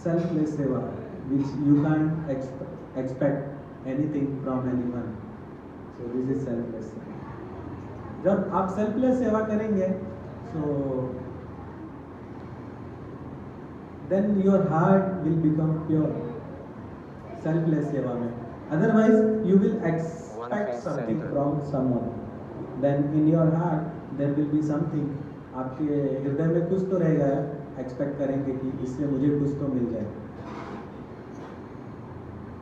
selfless seva, which you can't expect anything from anyone. So this is selfless seva. जब आप selfless सेवा करेंगे, so then your heart will become pure. Selfless सेवा में. Otherwise, you will expect something from someone. Then in your heart there will be something. आपके हृदय में कुछ तो रहेगा, एक्सपेक्ट करेंगे कि इससे मुझे कुछ तो मिल जाए.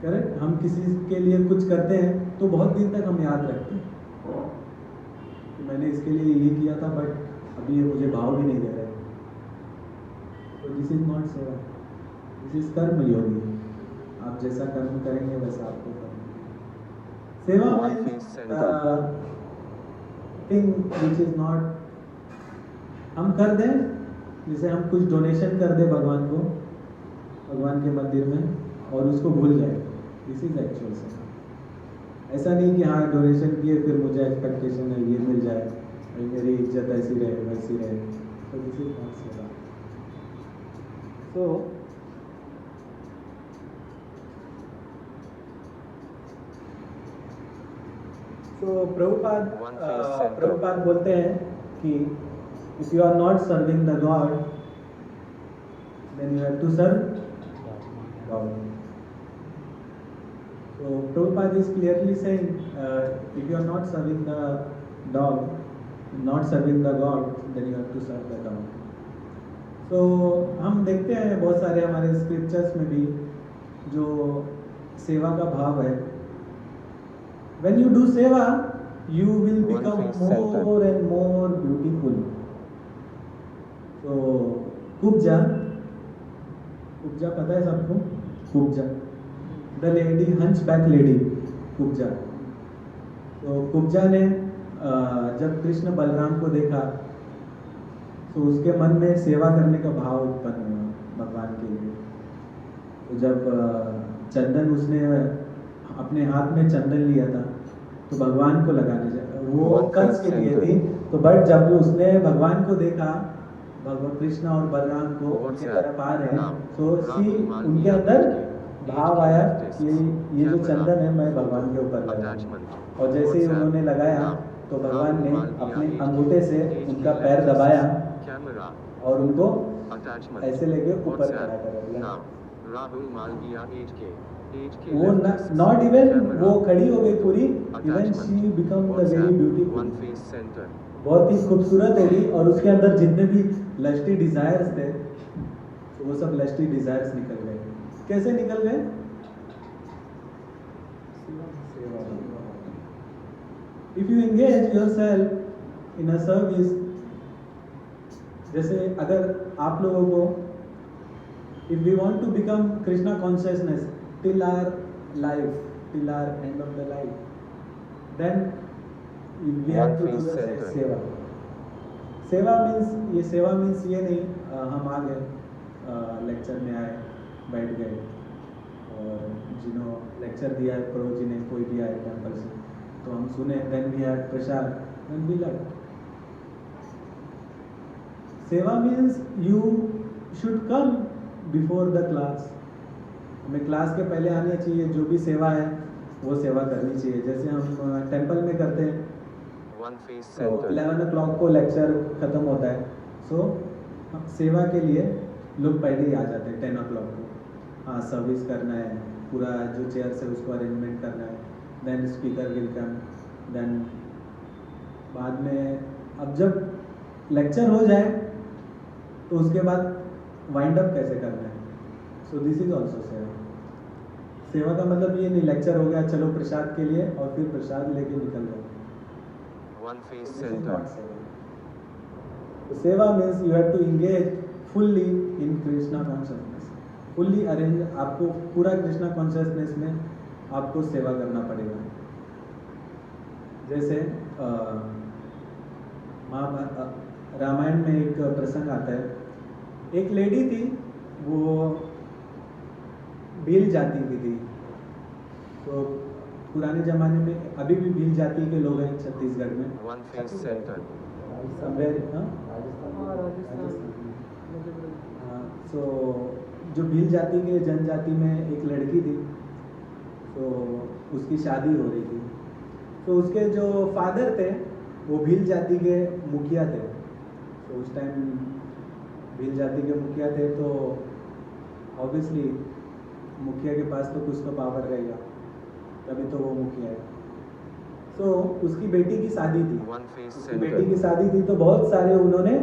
करेक्ट. हम किसी के लिए कुछ करते हैं तो बहुत दिन तक हम याद रखते हैं कि मैंने इसके लिए ये किया था, बट अभी ये मुझे भाव भी नहीं दे रहा है. तो दिस इज नॉट सेवा, दिस इज कर्म योगी. आप जैसा कर्म करेंगे वैसा आपको कर्म. सेवा थिंग विच इज नॉट, हम कर दें, जैसे हम कुछ डोनेशन कर दें भगवान को, भगवान के मंदिर में, और उसको भूल जाए. दिस इज एक्चुअल सेवा. ऐसा नहीं कि हाँ डोनेशन किए फिर मुझे एक्सपेक्टेशन है ये मिल जाए, मेरी इज्जत ऐसी रहे वैसी रहे. तो दिस इज नॉट सेवा. तो प्रभुपाद बोलते हैं कि if you are not serving the God, then you have to serve God. So Prabhupada is clearly saying, if you are not serving the dog, not serving the God, then you have to serve the dog. So हम देखते हैं बहुत सारे हमारे scriptures में भी जो सेवा का भाव है. When you do seva, you will become more and more beautiful. तो कुब्जा पता है सबको? Kubja, the lady, hunchback lady, Kubja. तो कुब्जा ने जब कृष्ण बलराम को देखा तो उसके मन में सेवा करने का भाव उत्पन्न हुआ भगवान के लिए. तो जब चंदन, उसने अपने हाथ में चंदन लिया था तो भगवान को लगाने जाए, वो कंस के लिए थी. तो बट जब उसने भगवान को देखा, भगवान कृष्ण और बलराम को उनकी तरफ आ रहे हैं, तो उनके अंदर भाव आया कि ये जो चंदन है मैं भगवान के ऊपर लगाऊं. और जैसे ही उन्होंने लगाया तो भगवान ने अपने अंगूठे से उनका पैर दबाया और उनको ऐसे लेके ऊपर खड़ा कर दिया. वो नॉट इवन, वो खड़ी हो गई पूरी. Even she become the very beautiful, बहुत ही खूबसूरत हो गई. और उसके अंदर जितने भी लस्टी डिजायर्स थे तो वो सब लस्टी डिजायर्स निकल गए. कैसे निकल गए? If you engage yourself in a service, जैसे अगर आप लोगों को, if we want to become Krishna consciousness till our life, till our end of the life, then we have to do the seva. सेवा मीन्स, ये सेवा मीन्स ये नहीं हम आ गए, लेक्चर में आए, बैठ गए, और जिन्हों लेक्चर दिया है प्रो जी ने, कोई भी आए टेम्पल से, तो हम सुने, then we had prasad, then we left. Seva means you should come before the class. हमें क्लास के पहले आना चाहिए. जो भी सेवा है वो सेवा करनी चाहिए. जैसे हम टेंपल में करते हैं, तो 11 o'clock को लेक्चर ख़त्म होता है. सो सेवा के लिए लोग पहले ही आ जाते हैं 10 o'clock को. हाँ, सर्विस करना है, पूरा जो चेयर है उसको अरेंजमेंट करना है, then speaker will come, then बाद में अब जब लेक्चर हो जाए तो उसके बाद वाइंड अप कैसे करना है. सो दिस इज ऑल्सो सेवा. सेवा का मतलब ये नहीं लेक्चर हो गया चलो प्रसाद के लिए और फिर प्रसाद लेके निकल जाओ. सेवा means you have to engage fully in Krishna consciousness. Fully arrange, आपको पूरा कृष्णा कॉन्शियसनेस में आपको सेवा करना पड़ेगा. जैसे रामायण में एक प्रसंग आता है. एक लेडी थी, वो भील जाति की थी. तो पुराने जमाने में, अभी भी भील जाति के लोग हैं छत्तीसगढ़ में, समवेयर. सो जो भील जाति के जनजाति में एक लड़की थी, तो उसकी शादी हो रही थी। तो उसके जो फादर थे वो भील जाति के मुखिया थे। तो उस टाइम भील जाति के मुखिया थे, तो ऑब्वियसली मुखिया के पास तो कुछ तो पावर रहेगा, तभी तो वो मुखिया है। तो उसकी बेटी की शादी थी, उसकी बेटी की शादी थी, तो बहुत सारे उन्होंने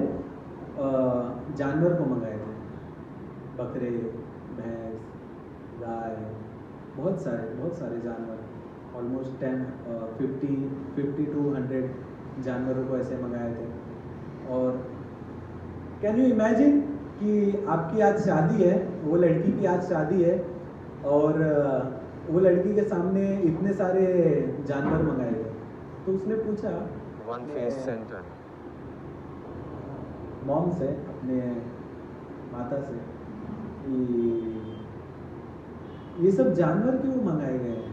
जानवर को मंगाए थे, बकरे, भैंस, गाय, बहुत सारे जानवर, ऑलमोस्ट 50 to 100 जानवरों को ऐसे मंगाए थे। और कैन यू इमेजिन कि आपकी आज शादी है, वो लड़की की आज शादी है, और वो लड़की के सामने इतने सारे जानवर मंगाए गए। तो उसने पूछा मॉम से, अपने माता से, कि ये सब जानवर क्यों मंगाए गए हैं?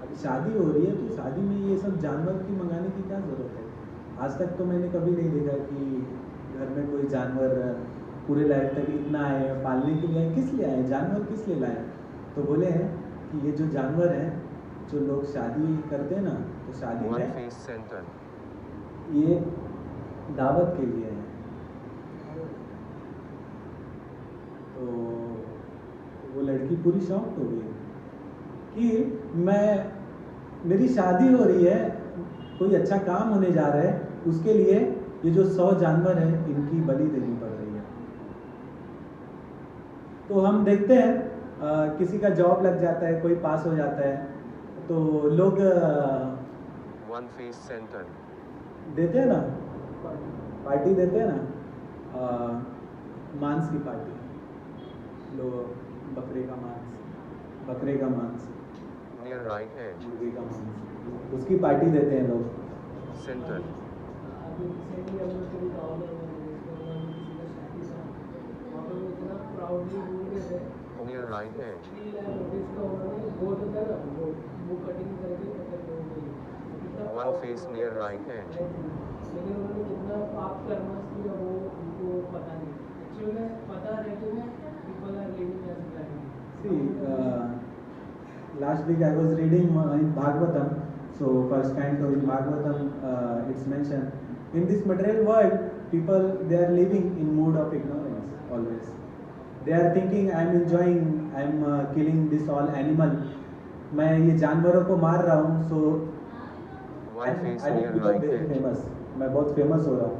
अभी शादी हो रही है, तो शादी में ये सब जानवर क्यों मंगाने की क्या जरूरत है? आज तक तो मैंने कभी नहीं देखा कि घर में कोई जानवर पूरे लाइफ तक इतना आए पालने के लिए। किस लिए आए जानवर, किस लिए लाए? तो बोले हैं कि ये जो जानवर हैं, जो लोग शादी करते हैं ना, तो शादी में ये दावत के लिए है। तो वो लड़की पूरी शॉक हो गई कि मेरी शादी हो रही है, कोई अच्छा काम होने जा रहा है, उसके लिए ये जो 100 जानवर हैं इनकी बलि देनी पड़ रही है। तो हम देखते हैं किसी का जॉब लग जाता है, कोई पास हो जाता है, तो लोग देते हैं ना, पार्टी देते हैं ना, मांस की पार्टी, लोग बकरे का मांस, मुर्गी का मांस, उसकी पार्टी देते हैं लोग। लेकिन उन्होंने कितना पाप करना किया वो उनको पता नहीं। एक्चुअली में पता रहते हुए people are living as blind. See, last week I was reading in Bhagavatam. So first canto in Bhagavatam, it's mentioned, in this material world, people, they are living in mood of ignorance always. They are thinking, I am enjoying, I am killing this all animal. मैं ये जानवरों को मार रहा हूँ, so I become very famous. मैं बहुत famous हो रहा हूँ,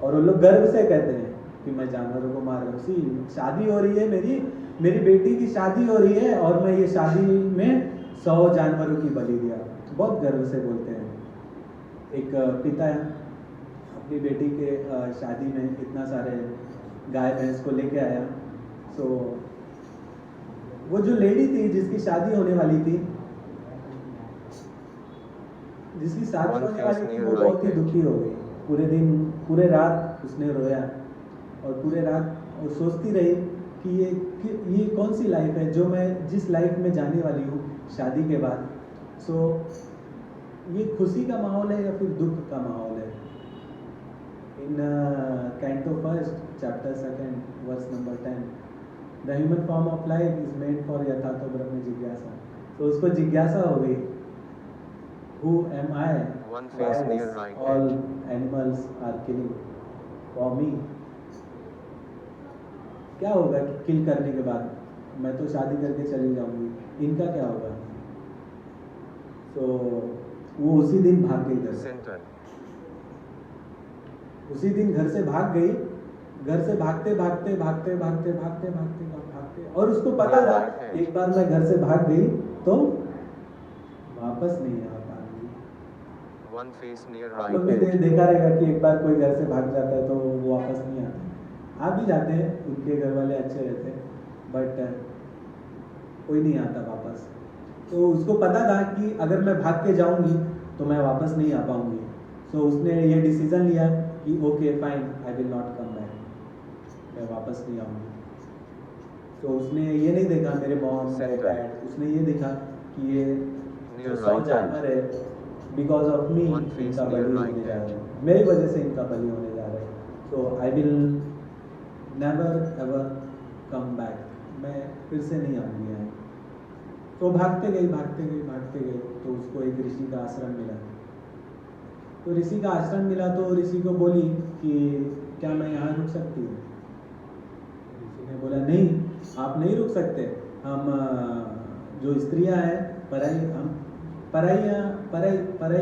और वो लोग गर्व से कहते हैं कि मैं जानवरों को मार रहा हूँ। सी, शादी हो रही है, मेरी बेटी की शादी हो रही है, और मैं ये शादी में 100 जानवरों की बलि दिया, बहुत गर्व से बोलते हैं। एक पिता अपनी बेटी के शादी में इतना सारे गाय भैंस को लेके आया। सो वो जो लेडी थी जिसकी शादी होने वाली थी, वो बहुत ही दुखी हो गई। पूरे रात उसने रोया, और पूरे रात और सोचती रही कि ये कौन सी लाइफ है जो मैं जिस लाइफ में जाने वाली हूँ शादी के बाद। सो ये खुशी का माहौल है या फिर दुख का माहौल है? इन canto 1 chapter 2 verse number 10, the human form of life is made for यथातो ब्रह्म जिज्ञासा। तो उसको जिज्ञासा हो गई, who am I? All animals are killing for me. क्या होगा कि किल करने के बाद? मैं तो शादी करके चली जाऊंगी, इनका क्या होगा? तो वो उसी दिन भाग गई घर से। उसी दिन घर से भाग गई। घर से भागते, और उसको पता था एक बार मैं घर से भाग गई तो वापस नहीं आ पाऊंगी। तो मैंने देखा रहेगा कि एक बार कोई घर से भाग जाता है तो वो वापस नहीं आता। आ भी जाते हैं, उनके घर वाले अच्छे रहते हैं, बट कोई नहीं आता वापस। तो उसको पता था कि अगर मैं भाग के जाऊंगी तो मैं वापस नहीं आ पाऊंगी। सो उसने ये डिसीजन लिया कि okay fine, I will not come back, मैं वापस नहीं आऊंगी। तो उसने ये नहीं देखा मेरे मॉम मेरे डैड, उसने ये देखा कि ये जो 100 जानवर है बिकॉज ऑफ मी इनका बलि होने जा रहा है, मेरी वजह से इनका बलि होने जा रहा है। So I will never ever come back, मैं फिर से नहीं आऊँगी यहाँ। तो भागते गई भागते गई भागते गई, तो उसको एक ऋषि का आश्रम मिला। तो ऋषि का आश्रम मिला तो ऋषि को बोली कि क्या मैं यहाँ रुक सकती हूँ? ऋषि ने बोला नहीं, आप नहीं रुक सकते। हम जो स्त्रियाँ हैं, पराई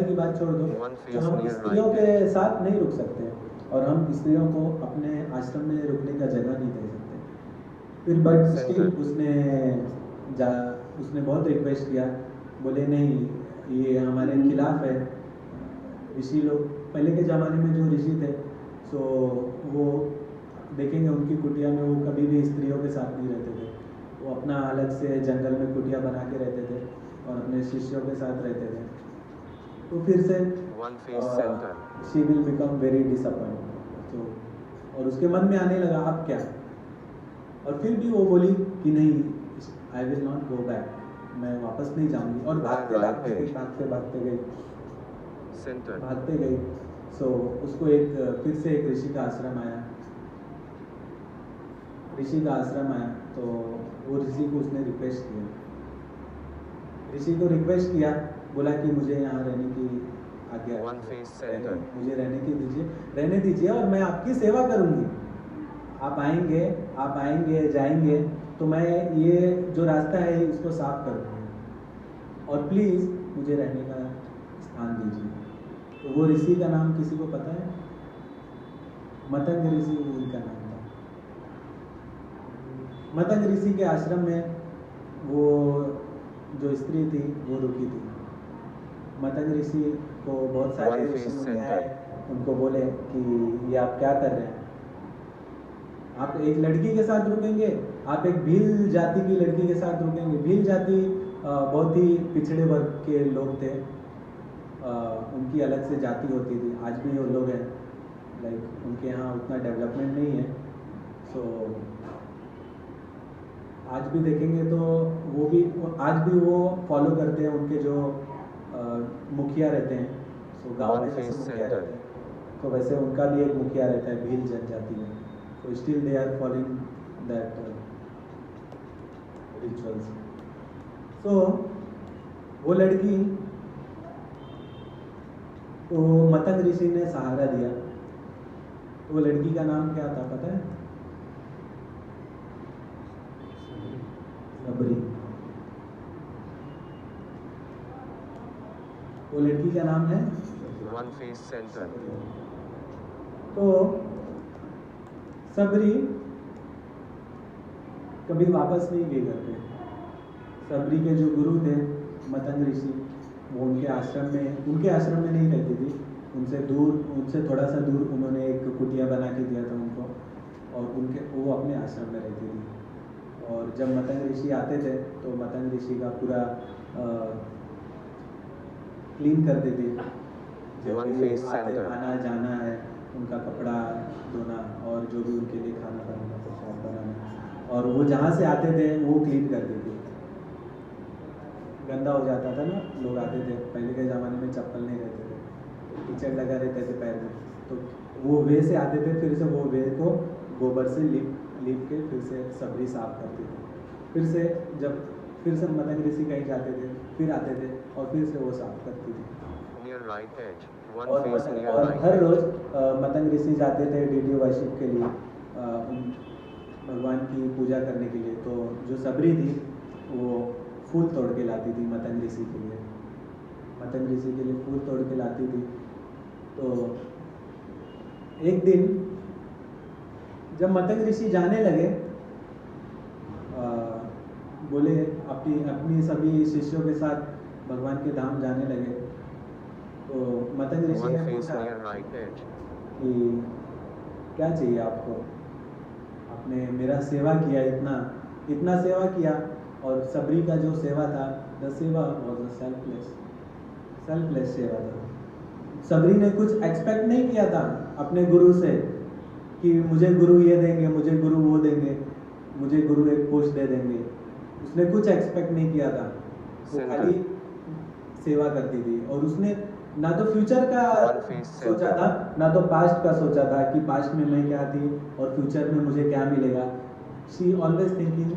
की बात छोड़ दो, तो हम स्त्रियों के साथ नहीं रुक सकते और हम स्त्रियों को अपने आश्रम में रुकने का जगह नहीं दे सकते। फिर बट स्टिल उसने बहुत रिक्वेस्ट किया, बोले नहीं, ये हमारे खिलाफ है। ऋषि लोग पहले के ज़माने में जो ऋषि थे, सो वो देखेंगे उनकी कुटिया में वो कभी भी स्त्रियों के साथ नहीं रहते थे। वो अपना अलग से जंगल में कुटिया बना के रहते थे और अपने शिष्यों के साथ रहते थे। तो फिर से she will become very disappointed. तो और उसके मन में आने लगा अब क्या, और फिर भी वो बोली कि नहीं, I will not go back, मैं वापस नहीं जाऊंगी। और भागते भागते गई भागते भागते गई भागते गई। सो उसको एक फिर से एक ऋषि का आश्रम आया। ऋषि का आश्रम आया तो वो ऋषि को उसने रिक्वेस्ट किया, ऋषि को रिक्वेस्ट किया, बोला कि मुझे यहाँ रहने की आज्ञा है, मुझे रहने दीजिए और मैं आपकी सेवा करूँगी। आप आएंगे जाएंगे तो मैं ये जो रास्ता है इसको साफ करूँगी और प्लीज़ मुझे रहने का स्थान दीजिए। तो वो ऋषि का नाम किसी को पता है? मतंग ऋषि उनका नाम था। मतंग ऋषि के आश्रम में वो जो स्त्री थी वो रुकी थी। मतंग ऋषि को बहुत सारे ऋषि आए, उनको बोले कि ये आप क्या कर रहे हैं? आप एक लड़की के साथ रुकेंगे, आप एक भील जाति की लड़की के साथ रुकेंगे। भील जाति बहुत ही पिछड़े वर्ग के लोग थे, उनकी अलग से जाति होती थी। आज भी वो लोग हैं, लाइक उनके यहाँ उतना डेवलपमेंट नहीं है। सो आज भी देखेंगे तो आज भी वो फॉलो करते हैं उनके जो मुखिया रहते हैं। सो गाँव में जैसे मुखिया रहते हैं, तो वैसे उनका भी एक मुखिया रहता है भील जनजाति में। So still they are following that rituals. So वो लड़की को मतंग ऋषि ने सहारा दिया। वो लड़की का नाम क्या था पता है? सबरी। वो लड़की का नाम है One Face Center. तो सबरी कभी वापस नहीं गई घर पे। सबरी के जो गुरु थे मतंग ऋषि, वो उनके आश्रम में नहीं रहती थी, उनसे थोड़ा सा दूर उन्होंने एक कुटिया बना के दिया था उनको, और वो अपने आश्रम में रहती थी। और जब मतंग ऋषि आते थे तो मतंग ऋषि का पूरा क्लीन करते थे। आना जाना है, उनका कपड़ा धोना और जो भी उनके लिए खाना बनाना, प्रसाद बनाना, और वो जहाँ से आते थे वो क्लीन करते थे। गंदा हो जाता था ना, लोग आते थे, पहले के ज़माने में चप्पल नहीं रहते थे, कीचड़ लगा रहते थे पैर में, तो वो वे से आते थे, फिर से वो वे को गोबर से लीप के फिर से सबरी साफ करते थे। फिर से मतंग ऋषि कहीं जाते थे, फिर आते थे और फिर से वो साफ करती थी। और हर रोज मतंग ऋषि जाते थे डीडी वर्शिप के लिए, भगवान की पूजा करने के लिए। तो जो सबरी थी वो फूल तोड़ के लाती थी मतंग ऋषि के लिए फूल तोड़ के लाती थी। तो एक दिन जब मतंग ऋषि जाने लगे, बोले अपनी सभी शिष्यों के साथ भगवान के धाम जाने लगे, तो मतंग ऋषि ने पूछा कि क्या चाहिए आपको? आपने मेरा सेवा किया, इतना सेवा किया, और सबरी का जो सेवा था, द सेवा वॉज अ सेल्फलेस सेवा था। सबरी ने कुछ एक्सपेक्ट नहीं किया था अपने गुरु से कि मुझे गुरु ये देंगे, मुझे गुरु वो देंगे, मुझे गुरु एक पोस्ट दे देंगे। उसने कुछ एक्सपेक्ट नहीं किया था, वो खाली सेवा करती थी। और उसने ना तो फ्यूचर का One face सोचा center. था, ना तो पास्ट का सोचा था कि पास्ट में मैं क्या थी और फ्यूचर में मुझे क्या मिलेगा। शी ऑलवेज थिंकिंग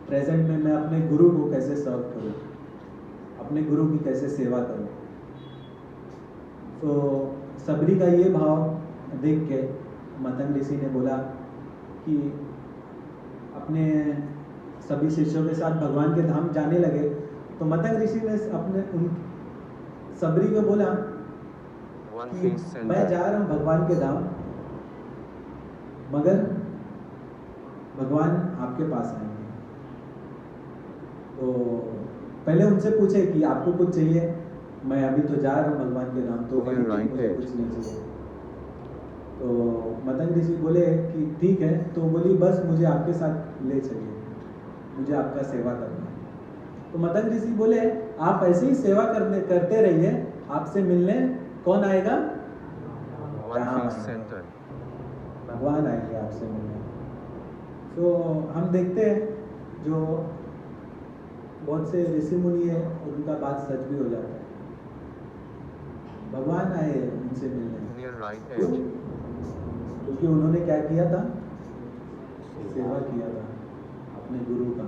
प्रेजेंट में मैं अपने गुरु को कैसे सर्व करूँ, अपने गुरु की कैसे सेवा करूँ। तो सबरी का ये भाव देख के मतंग ऋषि ने बोला कि अपने सभी शिष्यों के साथ भगवान के धाम जाने लगे। तो मतंग ऋषि ने अपने उन सबरी को बोला One कि face मैं center. जा रहा हूँ भगवान के धाम, मगर भगवान आपके पास आएंगे। तो पहले उनसे पूछे कि आपको कुछ चाहिए, मैं अभी तो जा रहा हूँ भगवान के धाम, तो Clear right मुझे edge. कुछ नहीं चाहिए। तो मतंग ऋषि बोले कि ठीक है। तो बोली बस मुझे आपके साथ ले चलिए, मुझे आपका सेवा करना है। तो मतंग ऋषि बोले आप ऐसे ही सेवा करते रहिए, आपसे मिलने कौन आएगा? One हाँ, face center. भगवान आएंगे आपसे मिलने। तो हम देखते हैं जो बहुत से ऋषि मुनि है उनका बात सच भी हो जाता है। भगवान आए उनसे मिलने, Near right क्यों? edge. क्योंकि उन्होंने क्या किया था? सेवा किया था अपने गुरु का,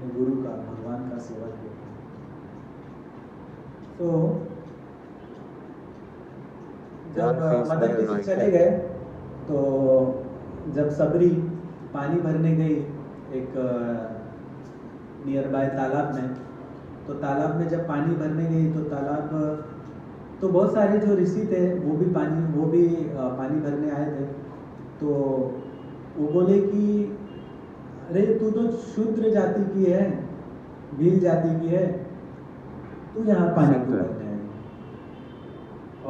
भगवान का सेवा किया था। तो जब One face मतंग near ऋषि right चले edge. गए, तो जब सबरी पानी भरने गई एक नियर बाय तालाब में, तो तालाब में जब पानी भरने गई तो बहुत सारे जो ऋषि थे वो भी पानी भरने आए थे। तो वो बोले कि अरे तू तो शूद्र जाति की है, भील जाति की है, तू यहाँ पानी क्यों भरने आई?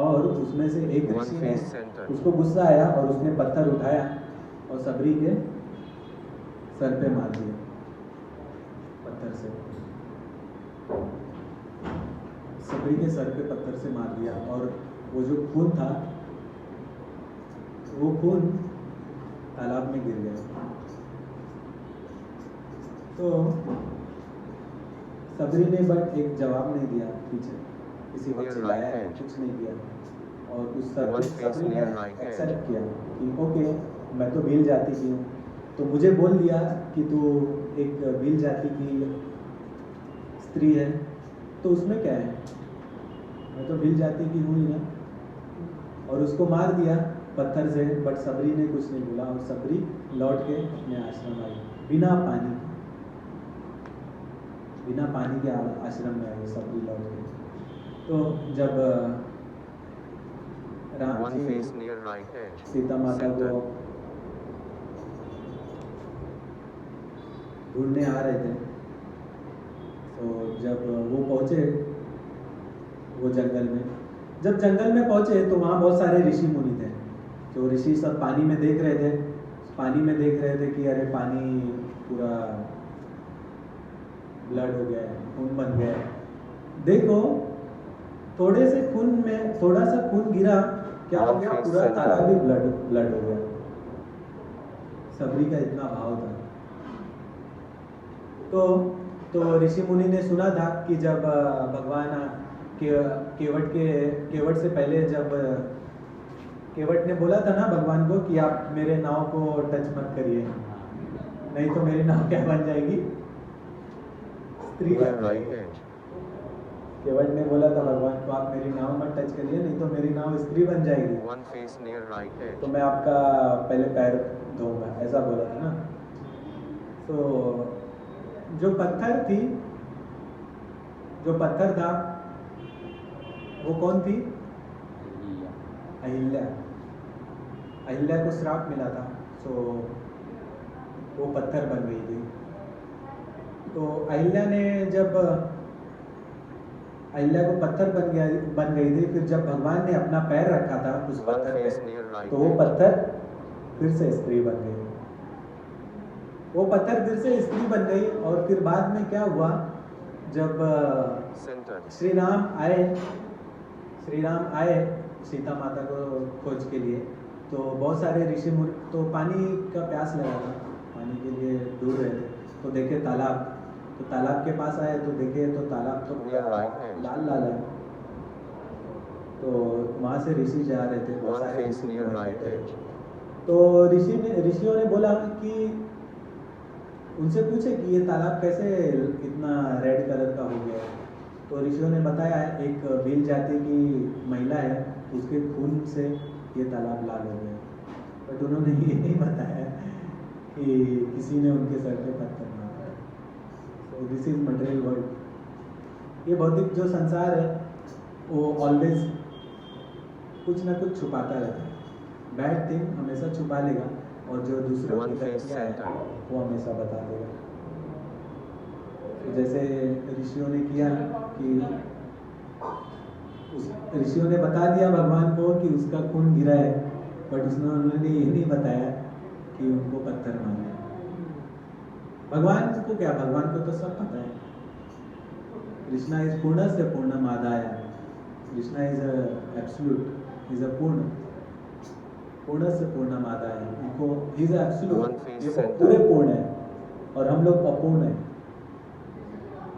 और उसमें से एक One ऋषि ने, face center. उसको गुस्सा आया और उसने पत्थर उठाया और सबरी के सर पे मार दिया पत्थर से। सबरी के सर पे पत्थर से मार दिया और वो जो खून था वो खून तालाब में गिर गया। तो सबरी ने बट एक जवाब नहीं दिया, पीछे किसी को Near चिल्लाया right नहीं, edge. कुछ नहीं किया। और उस One face सबरी ने near right edge. एक्सेप्ट किया कि ओके मैं तो भील जाति की हूँ, तो मुझे बोल दिया कि तू एक भील जाति की स्त्री है, तो उसमें क्या है, मैं तो भील जाति की हूँ ही ना। और उसको मार दिया पत्थर से, बट सबरी ने कुछ नहीं बोला और सबरी लौट के अपने आश्रम आई बिना पानी के आश्रम में आई सबरी लौट के। तो जब राम One जी face near right edge. Sita माता Center. को ढूंढने आ रहे थे, तो जब वो पहुंचे वो जंगल में, जब जंगल में पहुंचे तो वहाँ बहुत सारे ऋषि मुनि थे। जो ऋषि सब पानी में देख रहे थे कि अरे पानी पूरा ब्लड हो गया है, खून बन गया है। देखो थोड़े से खून में थोड़ा सा खून गिरा, क्या हो गया, पूरा तालाब ही ब्लड हो गया। सबरी का इतना भाव था। तो ऋषि मुनि ने सुना था कि जब भगवान केवट से पहले जब केवट ने बोला था ना भगवान को कि आप मेरे नाव को टच मत करिए, नहीं तो मेरी नाव क्या बन जाएगी, स्त्री Near बन right जाएगी। edge. केवट ने बोला था भगवान को आप मेरी नाव मत टच करिए, नहीं तो मेरी नाव स्त्री बन जाएगी, One face near right edge. तो मैं आपका पहले पैर धोऊंगा, ऐसा बोला था ना। तो जो पत्थर था वो कौन थी? अहिल्या को श्राप मिला था, तो वो पत्थर बन गई थी। तो अहिल्या को पत्थर बन गई थी। फिर जब भगवान ने अपना पैर रखा था उस One पत्थर face पे, near right तो वो edge. पत्थर फिर से स्त्री बन गई। और फिर बाद में क्या हुआ, जब Center. श्री राम आए सीता माता को खोज के लिए, तो बहुत सारे ऋषि मुनि तो पानी का प्यास लगा था, पानी के लिए ढूंढ रहे थे। तो देखे तालाब, तो तालाब के पास आए तो देखे तो तालाब तो Yeah, right. लाल है। तो वहाँ से ऋषि जा रहे थे, बहुत One सारे face ऋषि near वहाँ right बैठे edge. थे। तो ऋषियों ने बोला कि उनसे पूछे कि ये तालाब कैसे इतना रेड कलर का हो गया है। तो ऋषियों ने बताया एक भील जाति की महिला है, उसके खून से ये तालाब लाल हो गया। बट उन्होंने ये नहीं बताया कि किसी ने उनके सर पे पत्थर मारा। सो दिस इज मटेरियल वर्ल्ड। ये भौतिक जो संसार है वो ऑलवेज कुछ ना कुछ छुपाता रहता है। बैड थिंग हमेशा छुपा लेगा और जो दूसरों One की face गलतियाँ हैं center. वो हमेशा बता देगा। तो जैसे ऋषियों ने किया कि ऋषियों ने बता दिया भगवान को कि उसका खून गिरा है, बट उन्होंने ये नहीं बताया कि उनको पत्थर मारा है। भगवान को क्या, भगवान को तो सब पता है। कृष्णा इज पूर्ण से पूर्णमादाय। Krishna is absolute, is a पूर्ण से पूर्णमादाय। उनको इज एब्सोल्यूट, One face ये center. पूरे पूर्ण है और हम लोग अपूर्ण है।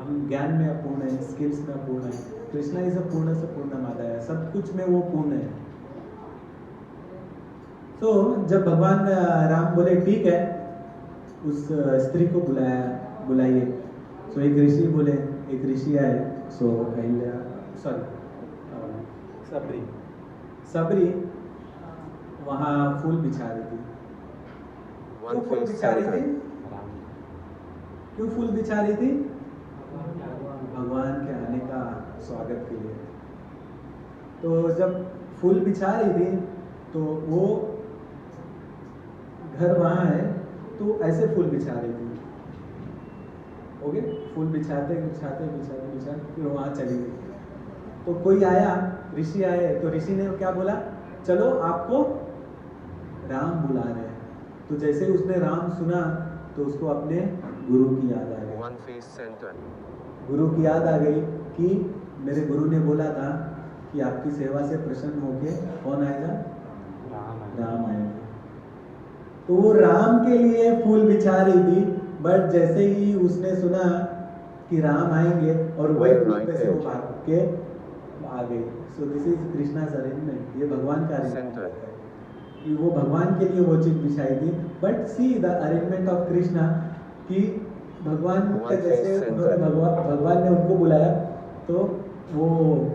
हम ज्ञान में अपूर्ण है, स्किल्स में अपूर्ण है। कृष्णा इज अ पूर्ण से पूर्णमादाय, सब कुछ में वो पूर्ण है। तो जब भगवान राम बोले ठीक है, उस स्त्री को बुलाइए। सो एक ऋषि बोले, एक ऋषि आए। सो अहिल्या सबरी वहाँ फूल बिछा रही थी। One क्यों फूल face बिछा रही center. थी? क्यों फूल बिछा रही थी? भगवान के आने का स्वागत के लिए। तो जब फूल बिछा रही थी तो वो घर वहाँ है, तो ऐसे फूल बिछा रही थी। ओके, फूल बिछाते फिर वहाँ चली गई। तो कोई आया, ऋषि आए, तो ऋषि ने क्या बोला, चलो आपको राम बुला रहे हैं। तो जैसे ही उसने राम सुना तो उसको अपने गुरु की याद आ गई। One face center. गुरु की याद आ गई कि मेरे गुरु ने बोला था कि आपकी सेवा से प्रसन्न होके कौन आएगा? राम आएंगे। तो वो राम के लिए फूल बिछा रही थी, बट जैसे ही उसने सुना कि राम आएंगे और वही फूल पे से वो भाग के आ गई। So this is Krishna's arrangement. ये भगवान का अरेंजमेंट है कि वो भगवान के लिए वो चीज बिछाई थी। But see the arrangement of Krishna कि भगवान के जैसे उन्होंने भगवान ने उनको बुलाया तो वो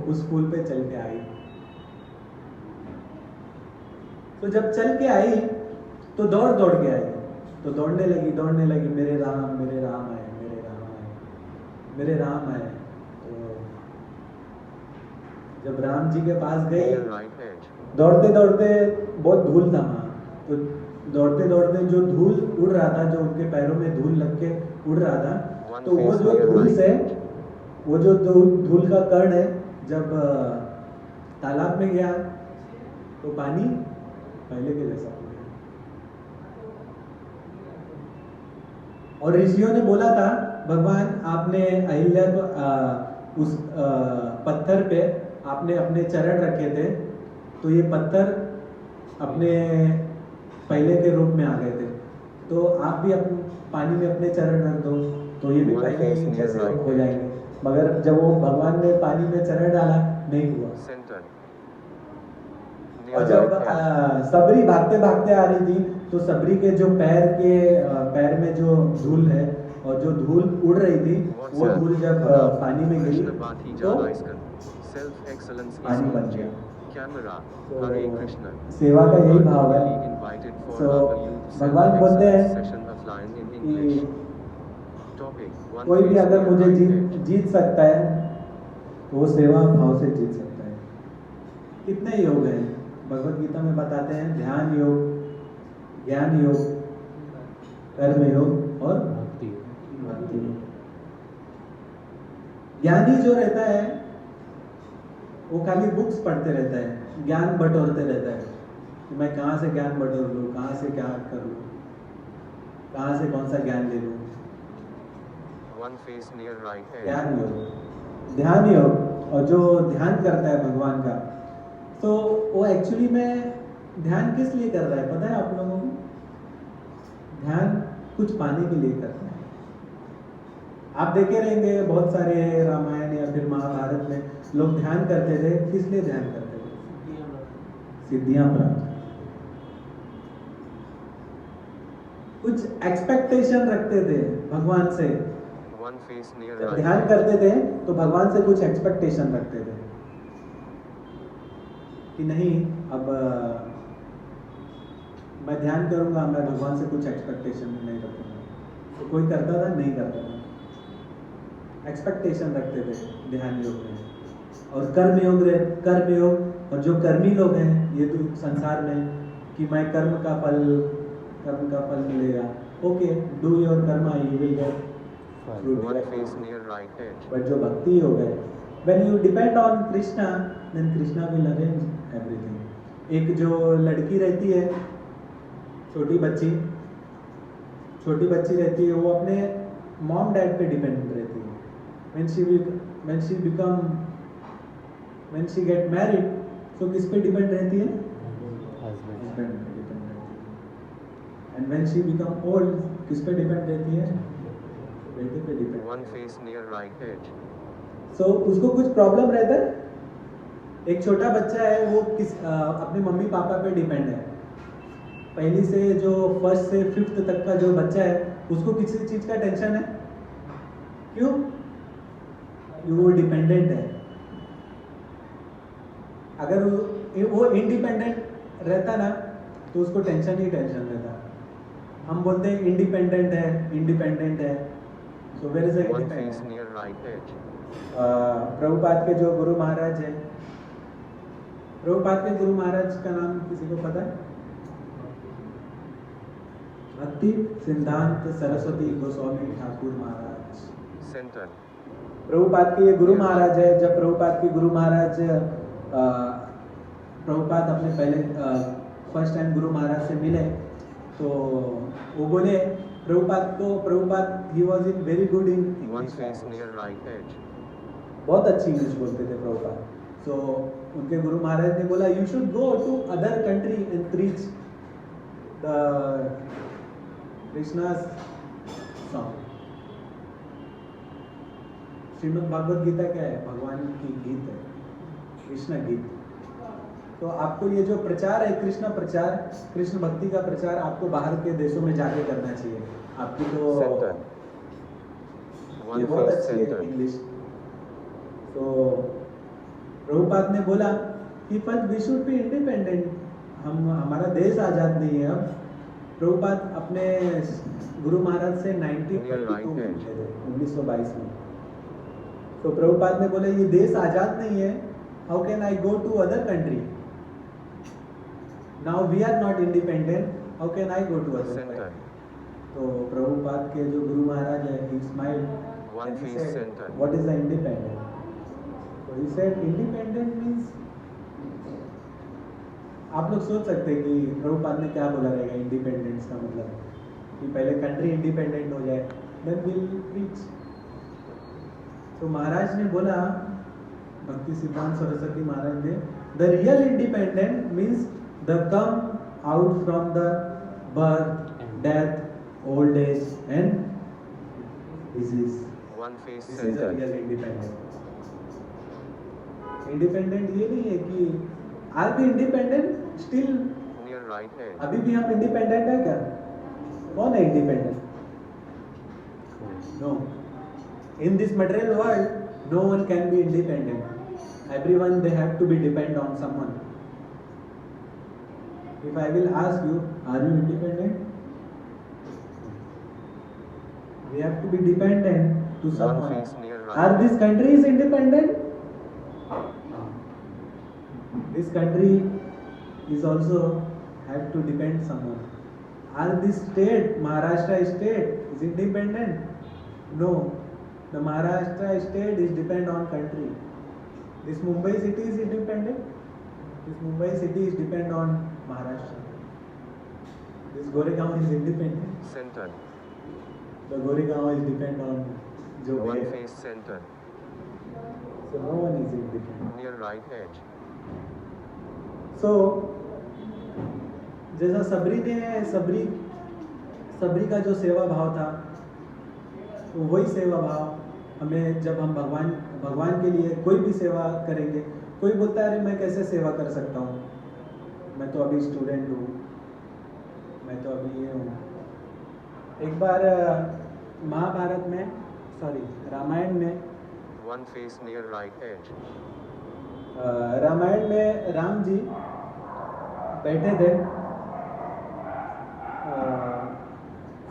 उस फूल पे चल के आई। तो जब चल के आई तो दौड़ के आई। तो दौड़ने लगी, मेरे राम आए, मेरे राम आए। तो जब राम जी के पास गई, Near right edge. दौड़ते बहुत धूल था वहाँ। तो दौड़ते जो धूल उड़ रहा था, जो उनके पैरों में धूल लग के उड़ रहा था, तो वो जो धूल से, वो जो धूल का कण है, जब तालाब में गया तो पानी पहले के जैसा हो गया। और ऋषियों ने बोला था, भगवान आपने अहिल्या को उस पत्थर पे आपने अपने चरण रखे थे, तो ये पत्थर अपने पहले के रूप में आ गए थे। तो आप भी अपने पानी में अपने चरण रख दो तो ये भी पहले ही जैसे हो जाएंगे। मगर जब वो भगवान ने पानी में चरण डाला, नहीं हुआ। Center. और Near जब right edge. सबरी भागते आ रही थी, तो सबरी के जो पैर में जो धूल है और जो धूल उड़ रही थी, वो धूल जब पानी में गिरी तो Self excellence is पानी बन energy. गया। Camera. तो Hare Krishna. सेवा का यही भाव है। Really invited for So, our youth भगवान self बोलते हैं excellence session of line in English. कि Topic. One कोई भी face अगर near मुझे right edge. जीत सकता है तो वो सेवा भाव से जीत सकता है। कितने योग हैं भगवत गीता में बताते हैं, ध्यान योग, ज्ञान योग, कर्म योग और भक्ति योग। ज्ञानी जो रहता है वो खाली बुक्स पढ़ते रहता है, ज्ञान बटोरते रहता है कि मैं कहाँ से ज्ञान बटोर लूँ, कहाँ से क्या कर लूँ, कहाँ से कौन सा ज्ञान ले लूँ। One face near right edge. ज्ञान योग, ध्यान योग, और जो ध्यान करता है भगवान का, तो वो एक्चुअली में ध्यान किस लिए कर रहा है पता है आप लोगों को? ध्यान कुछ पाने के लिए करता है। आप देखे रहेंगे बहुत सारे रामायण या फिर महाभारत में लोग ध्यान करते थे, किस लिए ध्यान करते थे? सिद्धियां प्राप्त, कुछ एक्सपेक्टेशन रखते थे भगवान से, One face near जब right ध्यान edge. करते थे तो भगवान से कुछ एक्सपेक्टेशन रखते थे कि नहीं अब मैं ध्यान करूंगा, मैं भगवान से कुछ एक्सपेक्टेशन नहीं रखूंगा। तो कोई करता था, नहीं करता था, एक्सपेक्टेशन रखते थे ध्यान योग में। और कर्म योग और जो कर्मी लोग हैं ये तो संसार में कि मैं कर्म का फल मिलेगा, okay, do your Karma you will gate fruit. One face near right edge. But जो भक्ति योग है, when you depend on Krishna, then Krishna will arrange everything. एक जो लड़की रहती है, छोटी बच्ची रहती है, वो अपने मॉम डैड पे डिपेंड रहती है। when she get married, so किस पे डिपेंड रहती है? हस्बैंड पे डिपेंड रहती है। and when she become old, किस पे डिपेंड रहती है? बेटे पे depend. One face near right edge. सो उसको कुछ प्रॉब्लम रहता है। एक छोटा बच्चा है, वो अपने मम्मी पापा पे डिपेंड है। पहली से जो फर्स्ट से फिफ्थ तक का जो बच्चा है, उसको किसी चीज का टेंशन है? क्यों? वो डिपेंडेंट है। अगर वो इंडिपेंडेंट रहता ना, तो उसको टेंशन ही टेंशन रहता। हम बोलते हैं इंडिपेंडेंट है। So where is One face near right edge. Prabhupada के जो गुरु महाराज हैं, प्रभुपाद के गुरु महाराज का नाम किसी को पता है? भक्ति सिद्धांत सरस्वती गोस्वामी ठाकुर महाराज। Center. प्रभुपाद के ये गुरु महाराज है। जब प्रभुपाद के गुरु महाराज प्रभुपाद अपने पहले फर्स्ट टाइम गुरु महाराज से मिले, तो वो बोले Prabhupada he was in very good in One face near right edge. बहुत अच्छी इंग्लिश बोलते थे प्रभुपाद। सो उनके गुरु महाराज ने बोला, you should go to other country and preach the Krishna's song. Shrimad Bhagavad Gita क्या है? भगवान की गीत है, कृष्ण गीत। तो आपको ये जो प्रचार है, कृष्ण भक्ति का प्रचार, आपको बाहर के देशों में जाके करना चाहिए। आपकी तो Center. ये One बहुत face अच्छी है center. इंग्लिश। तो प्रभुपाद ने बोला कि first we should be independent. हमारा देश आजाद नहीं है अब। प्रभुपाद अपने गुरु महाराज से 1922 में। तो प्रभुपाद ने बोले, ये देश आजाद नहीं है, how can I go to other country? Now we are not independent, how can I go to other Center. Country? तो प्रभुपाद के जो गुरु महाराज है, he smiled One and he face said, center. what is the independent? So he said, independent means, आप लोग सोच सकते हैं कि प्रभुपाद ने क्या बोला रहेगा इंडिपेंडेंस का मतलब, कि पहले कंट्री इंडिपेंडेंट हो जाए, then we'll preach. तो महाराज ने बोला, भक्ति सिद्धांत सरस्वती महाराज ने, the real independent means the come out from the birth, death, old age and disease. One face This is the center. real independent. Independent ये नहीं है कि are we independent still? Near right edge. अभी भी हम independent है क्या? कौन है independent? No. In this material world, no one can be independent. Everyone they have to be depend on someone. If I will ask you, are you independent? We have to be dependent to One someone. face near right. Are these countries independent? This country is also have to depend someone. Are this state, Maharashtra state, is independent? No. The Maharashtra state is depend on country. This Mumbai city is independent. This Mumbai city is depend on Maharashtra. This Goregaon is independent. Center. The Goregaon is depend on जो One है. face center. So no one is independent. Near right edge. So जैसा सबरी का जो सेवा भाव था, तो वही सेवा भाव हमें, जब हम भगवान के लिए कोई भी सेवा करेंगे, कोई बोलता है अरे मैं कैसे सेवा कर सकता हूँ, मैं तो अभी स्टूडेंट हूँ, मैं तो अभी ये हूँ। एक बार महाभारत में, सॉरी रामायण में, One face near right edge. Ramayan में राम जी बैठे थे,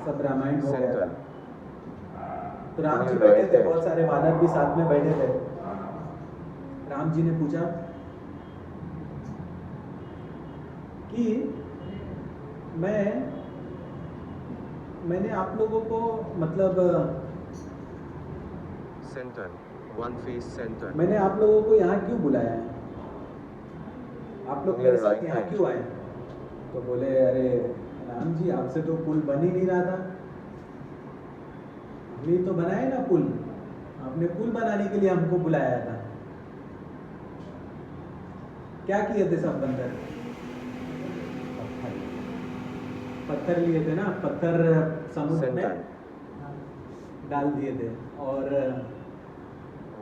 सब रामायण हो गया था, तो राम जी बैठे थे, बहुत सारे वानर भी साथ में बैठे थे। राम जी ने पूछा कि मैंने आप लोगों को मतलब Center. One face center. मैंने आप लोगों को यहाँ क्यों बुलाया है, आप लोग मेरे साथ यहाँ क्यों आए? तो बोले अरे राम जी आपसे तो पुल बन ही नहीं रहा था, हमने तो बनाया ना पुल, आपने पुल बनाने के लिए हमको बुलाया था। क्या किए थे सब बंदर? पत्थर लिए थे ना, पत्थर समुद्र में डाल दिए थे और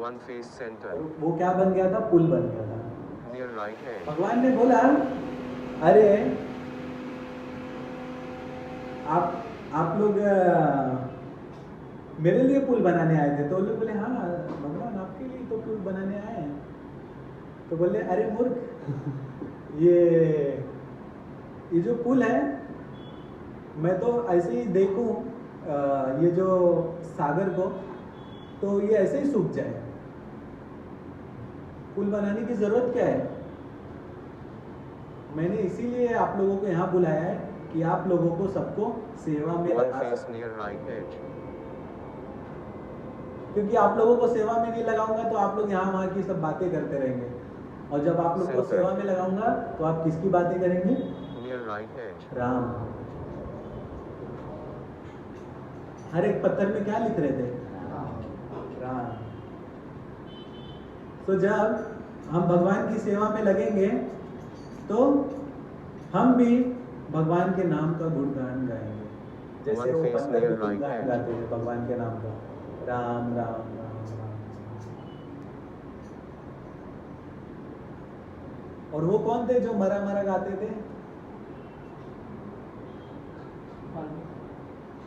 One face center. वो क्या बन गया था? पुल बन गया था। Near right edge. भगवान ने बोला अरे आप लोग मेरे लिए पुल बनाने आए थे? तो लोग बोले हाँ भगवान आपके लिए तो पुल बनाने आए हैं। तो बोले अरे मूर्ख, ये जो पुल है मैं तो ऐसे ही देखूं ये जो सागर को, तो ये ऐसे ही सूख जाए, पुल बनाने की जरूरत क्या है? मैंने इसीलिए आप लोगों को यहाँ बुलाया है कि आप लोगों को सबको सेवा में One लगा face सकूं। near right edge. क्योंकि आप लोगों को सेवा में नहीं लगाऊंगा तो आप लोग यहाँ वहाँ की सब बातें करते रहेंगे, और जब आप लोग को Center. सेवा में लगाऊंगा तो आप किसकी बातें करेंगे? Near right edge. राम। हर एक पत्थर में क्या लिख रहे थे? राम। तो जब हम भगवान की सेवा में लगेंगे तो हम भी भगवान के नाम का गुणगान गाएंगे, जैसे One वो face पत्थर near भी right गुणगान hand. गाते थे भगवान के नाम का, राम राम राम राम। और वो कौन थे जो मरा मरा गाते थे?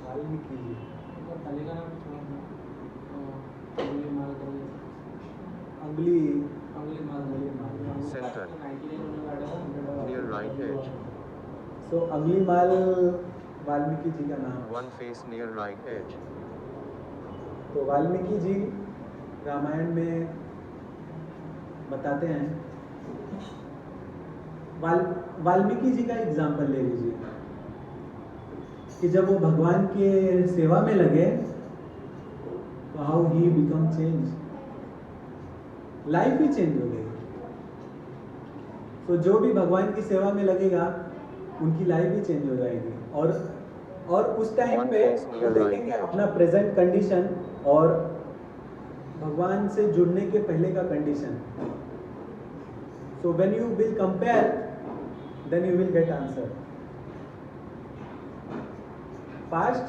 वाल्मीकि जी। अंगुली Center. Near right edge. सो अंगुली माल वाल्मीकि जी का नाम। One face near right edge. तो वाल्मीकि जी रामायण में बताते हैं, वाल्मीकि जी का एग्जाम्पल ले लीजिए कि जब वो भगवान के सेवा में लगे तो how he become change, life he change हो गई। तो जो भी भगवान की सेवा में लगेगा उनकी लाइफ ही चेंज हो जाएगी। और उस टाइम पे वो देखेंगे अपना प्रेजेंट कंडीशन और भगवान से जुड़ने के पहले का condition. So when you will compare then you will get answer. Past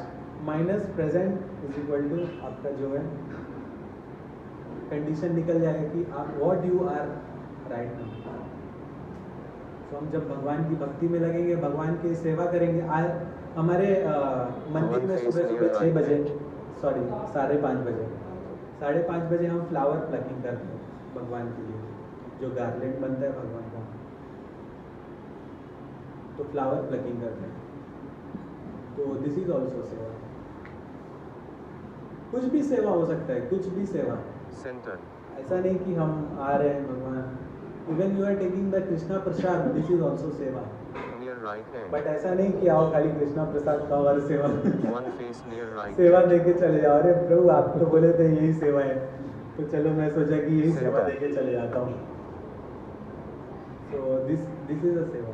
minus present is equal to आपका जो है कंडीशन निकल जाएगा कि आप what you are right now. तो हम जब भगवान की भक्ति में लगेंगे, भगवान की सेवा करेंगे। आज हमारे मंदिर में सुबह सुबह 6 बजे, सॉरी 5:30 बजे, 5:30 बजे हम फ्लावर प्लकिंग करते हैं भगवान के लिए, जो गार्लेंड बनता है भगवान का, तो फ्लावर प्लकिंग करते हैं। तो दिस इज ऑल्सो सेवा। कुछ भी सेवा हो सकता है, कुछ भी सेवा। Center. ऐसा नहीं कि हम आ रहे हैं भगवान, even you are taking the Krishna prasad, this is also seva. Near right edge. But ऐसा नहीं कि आओ खाली कृष्णा प्रसाद खाओ और सेवा One face near right सेवा edge. देके चले जाओ। अरे प्रभु आप तो बोले थे यही सेवा है, तो चलो मैं सोचा कि यही सेवा सेवा। देके चले जाता हूँ। सो दिस इज अ सेवा।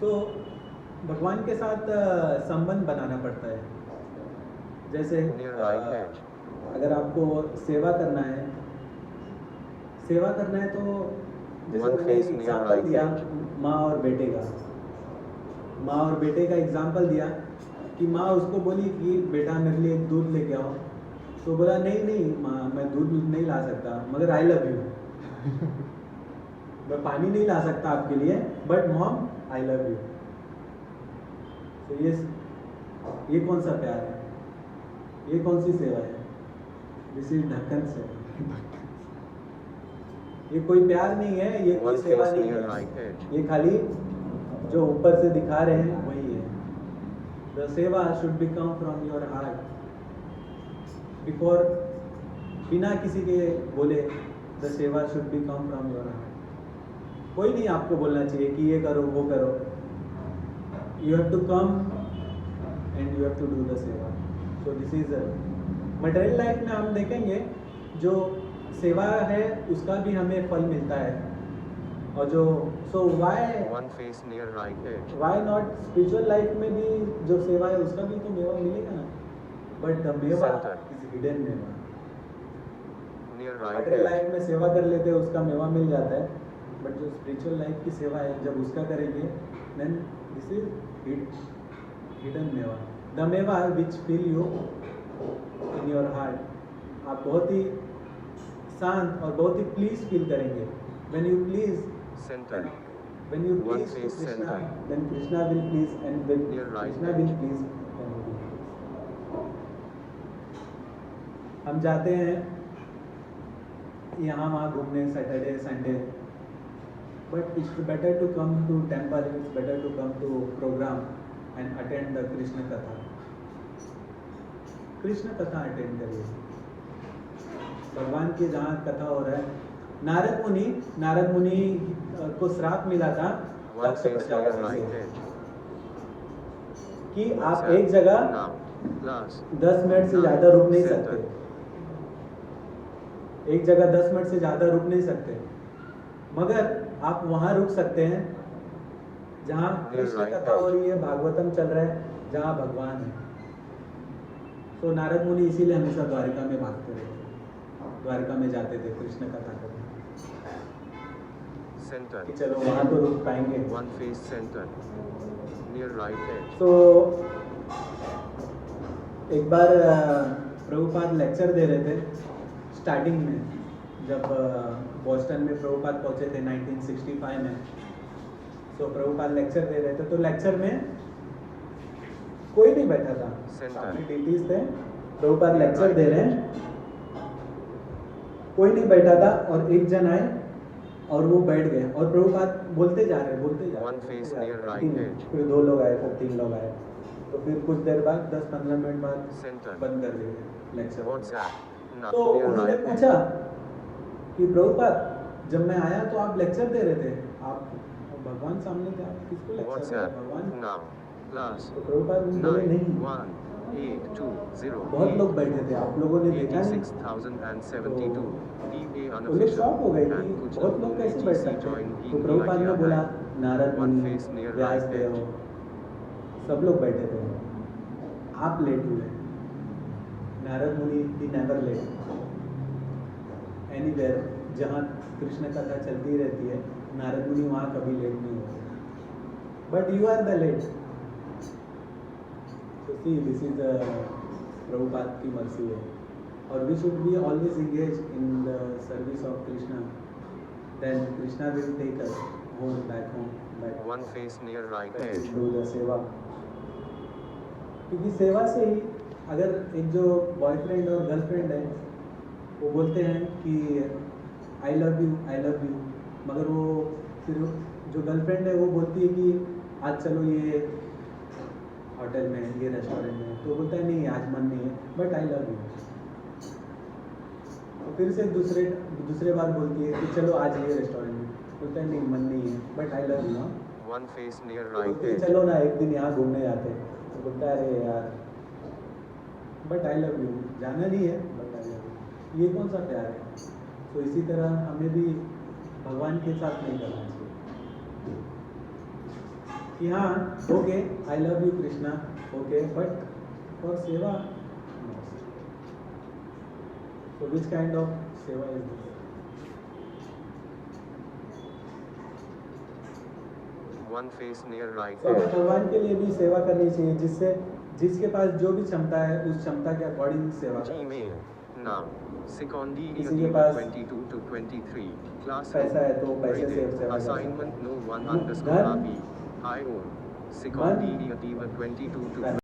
तो भगवान के साथ संबंध बनाना पड़ता है। जैसे Near right edge. अगर आपको सेवा करना है तो जैसे One मैंने face near एग्जाम्पल right दिया edge. माँ और बेटे का एग्जाम्पल दिया कि माँ उसको बोली कि बेटा मेरे लिए दूध लेके आओ, तो बोला नहीं नहीं माँ मैं दूध नहीं ला सकता मगर आई लव यू मैं पानी नहीं ला सकता आपके लिए but mom I love you. तो ये कौन सा प्यार है, ये कौन सी सेवा है? दिस इज ढक्कन से। ये कोई प्यार नहीं है, ये कोई One सेवा face नहीं near है, right edge. ये खाली जो ऊपर से दिखा रहे हैं वही है। द सेवा should be come from your heart before, बिना किसी के बोले द सेवा should be come from your heart. कोई नहीं आपको बोलना चाहिए कि ये करो वो करो, you have to come and you have to do the seva. So this is material life में हम देखेंगे जो सेवा है उसका भी हमें फल मिलता है, और जो so why One face near right edge. Why not spiritual life में भी जो सेवा है उसका भी तो मेवा मिलेगा ना, बट द मेवा Center. इज हिडन मेवा। Near right material edge. Life में सेवा कर लेते हैं उसका मेवा मिल जाता है, बट जो स्पिरिचुअल लाइफ की सेवा है जब उसका करेंगे then this is hidden meva, the meva which feel you in your heart. आप बहुत ही शांत और बहुत ही प्लीज फील करेंगे। When you please, Center. when you One please to face Krishna, center. then Krishna will please, and when Near right Krishna edge. will please, then you will please. हम जाते हैं यहाँ वहाँ घूमने Saturday Sunday, but it's better to come to temple, it's better to come to programme and attend the Krishna katha. Krishna कथा attend करिए, भगवान की जहाँ कथा हो रहा है। नारद मुनि को श्राप मिला था One दक्ष face near प्रजापति right से edge. कि आप Center. एक जगह Now. Last. 10 मिनट से ज्यादा रुक नहीं Center. सकते, एक जगह 10 मिनट से ज्यादा रुक नहीं सकते, मगर आप वहां रुक सकते हैं जहां कृष्ण कथा हो रही है, भागवतम चल रहा है, जहां भगवान है। तो नारद मुनि इसीलिए हमेशा द्वारिका में भागते रहे, द्वारिका में जाते थे कृष्ण कथा करने Center. कि चलो वहां तो रुक पाएंगे। One face center. Near right edge. तो एक बार प्रभुपाद लेक्चर दे रहे थे स्टार्टिंग में, जब बॉस्टन में प्रभुपाद पहुंचे थे 1965 में। तो प्रभुपाद लेक्चर दे रहे थे, तो लेक्चर में कोई नहीं बैठा था, सामने डीटीज थे, प्रभुपाद लेक्चर दे रहे हैं, कोई नहीं बैठा था, और एक जन आए और वो बैठ गए, और प्रभुपाद बोलते जा रहे One face near right तीन, edge. फिर 2 लोग आए, फिर 3 लोग आए, तो फिर कुछ देर बाद 10-15 मिनट बाद Center. बंद कर दिए लेक्चर। What's that? Not तो near उन्होंने right edge. पूछा कि प्रभुपाद जब मैं आया तो आप लेक्चर दे रहे थे, आप भगवान सामने थे, आप किसको लेक्चर What's दे रहे that? हैं? भगवान। Now. Last. तो प्रभुपाद बोले 9, नहीं, 1, 8, 2, 0, बहुत लोग बैठे थे, आप लोगों ने देखा नहीं। 86,072. EA वो लोग unofficial. शॉक हो गए कि And कुछ बहुत लोग कैसे ATC बैठ सकते join हैं। तो EE प्रभुपाद ने idea बोला है. नारद One मुनि, face near व्यास right देव, edge. सब लोग बैठे थे, आप लेट हुए। नारद मुनि ही नेवर लेट, एनीवेयर जहाँ कृष्ण कथा चलती रहती है, नारद मुनि वहाँ कभी लेट नहीं होते, but you are the late. So see, this is the Prabhupada की मर्जी है, और we should be always engaged in the service of Krishna. Then Krishna will take us home, back home, back One face near right edge. do the सेवा। क्योंकि सेवा से ही, अगर एक जो बॉयफ्रेंड और गर्लफ्रेंड है वो बोलते हैं कि आई लव यू, मगर वो फिर जो गर्लफ्रेंड है वो बोलती है कि आज चलो ये होटल में, ये रेस्टोरेंट में, तो बोलता है नहीं आज मन नहीं है, बट आई लव यू। तो फिर से दूसरे बार बोलती है कि चलो आज ये रेस्टोरेंट में, बोलता है नहीं मन नहीं है, but I love you. One face near तो right फिर edge. चलो ना एक दिन यहाँ घूमने जाते हैं, तो बोलता है अरे यार बट आई लव यू, जाना नहीं है बट आई लव यू। ये कौन सा प्यार है? तो इसी तरह हमें भी भगवान के साथ नहीं करना चाहिए कि हाँ okay I love you Krishna, okay, but for seva no. So which kind of seva is this? One face near right तो हमें edge. भगवान के लिए भी सेवा करनी चाहिए, जिससे जिसके पास जो भी क्षमता है उस क्षमता के अकॉर्डिंग सेवा करें। Gmail. Now. Secondi किसी के पास 22 to 23. Class पैसा है तो पैसे से Reading. सेवा कर Assignment सकता no one है। underscore धन RB. I own. Secondi 22 to